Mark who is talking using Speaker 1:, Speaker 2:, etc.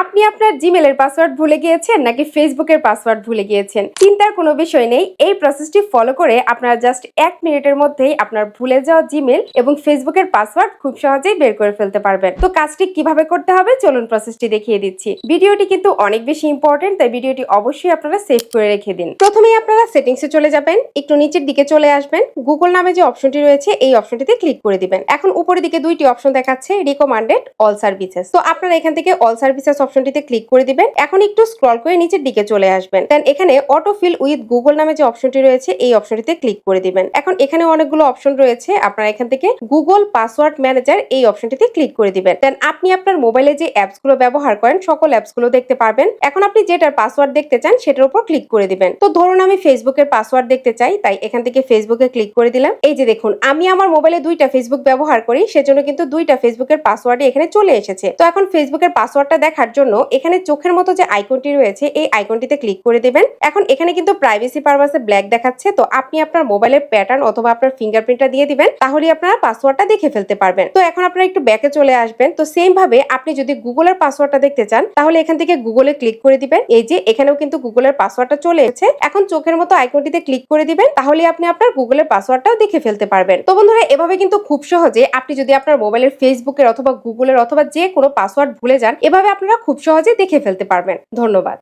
Speaker 1: আপনি আপনার জিমেলের পাসওয়ার্ড ভুলে গিয়েছেন নাকি ফেসবুকের পাসওয়ার্ড ভুলে গিয়েছেন? চিন্তার কোনো বিষয় নেই। এই প্রসেসটি ফলো করে আপনারা জাস্ট ১ মিনিটের মধ্যেই আপনার ভুলে যাওয়া জিমেল এবং ফেসবুকের পাসওয়ার্ড খুব সহজেই বের করে ফেলতে পারবেন। তো কাজটি কিভাবে করতে হবে চলুন প্রসেসটি দেখিয়ে দিচ্ছি। ভিডিওটি কিন্তু অনেক বেশি ইম্পর্টেন্ট, তাই ভিডিওটি অবশ্যই আপনারা সেভ করে রেখে দিন। প্রথমেই আপনারা সেটিংসে চলে যাবেন, একটু নিচের দিকে চলে আসবেন, গুগল নামে যে অপশনটি রয়েছে এই অপশনটিতে ক্লিক করে দিবেন। এখন উপরের দিকে দুইটি অপশন দেখাচ্ছে, রিকমান্ডেড, অল সার্ভিসেস। তো আপনারা এখান থেকে অল সার্ভিসেস অপশনটিতে ক্লিক করে দিবেন। এখন একটু স্ক্রল করে নিচের দিকে চলে আসবেন, দেন এখানে অটোফিল উইথ গুগল নামে যে অপশনটি রয়েছে এই অপশনটিতে ক্লিক করে দিবেন। এখন এখানে অনেকগুলো অপশন রয়েছে, আপনারা এখান থেকে গুগল পাসওয়ার্ড ম্যানেজার এই অপশনটিতে ক্লিক করে দিবেন। দেন আপনি আপনার মোবাইলে যে অ্যাপস গুলো ব্যবহার করেন সকল অ্যাপস গুলো দেখতে পারবেন। এখন আপনি যেটার পাসওয়ার্ড দেখতে চান সেটার উপর ক্লিক করে দিবেন। তো ধরুন আমি ফেসবুকের পাসওয়ার্ড দেখতে চাই, তাই এখান থেকে ফেসবুকে ক্লিক করে দিলাম। এই যে দেখুন, আমি আমার মোবাইলে দুইটা ফেসবুক ব্যবহার করি, সেজন্য কিন্তু দুইটা ফেসবুকের পাসওয়ার্ডই এখানে চলে এসেছে। তো এখন ফেসবুকের পাসওয়ার্ডটা দেখার জন্য এখানে চোখের মতো যে আইকনটি রয়েছে এই আইকনটিতে ক্লিক করে দিবেন। এখন এখানে কিন্তু প্রাইভেসি পারপাসে ব্ল্যাক দেখাচ্ছে, তো আপনি আপনার মোবাইলের প্যাটার্ন অথবা আপনার ফিঙ্গারপ্রিন্টটা দিয়ে দিবেন, তাহলে আপনারা পাসওয়ার্ডটা দেখে ফেলতে পারবেন। তো এখন আপনারা একটু ব্যাকে চলে আসবেন। তো সেম ভাবে আপনি যদি গুগলের পাসওয়ার্ডটা দেখতে চান তাহলে এখান থেকে গুগলে ক্লিক করে দিবেন। এই যে এখানেও কিন্তু গুগলের পাসওয়ার্ডটা চলে এসেছে। এখন চোখের মতো আইকনটিতে ক্লিক করে দিবেন, তাহলে আপনি আপনার গুগলের পাসওয়ার্ডটাও দেখে ফেলতে পারবেন। তো বন্ধুরা, এভাবে কিন্তু খুব সহজে আপনি যদি আপনার মোবাইলের ফেসবুকের অথবা গুগলের অথবা যে কোনো পাসওয়ার্ড ভুলে যান, এভাবে আপনারা খুব সহজে দেখে ফেলতে পারবেন। ধন্যবাদ।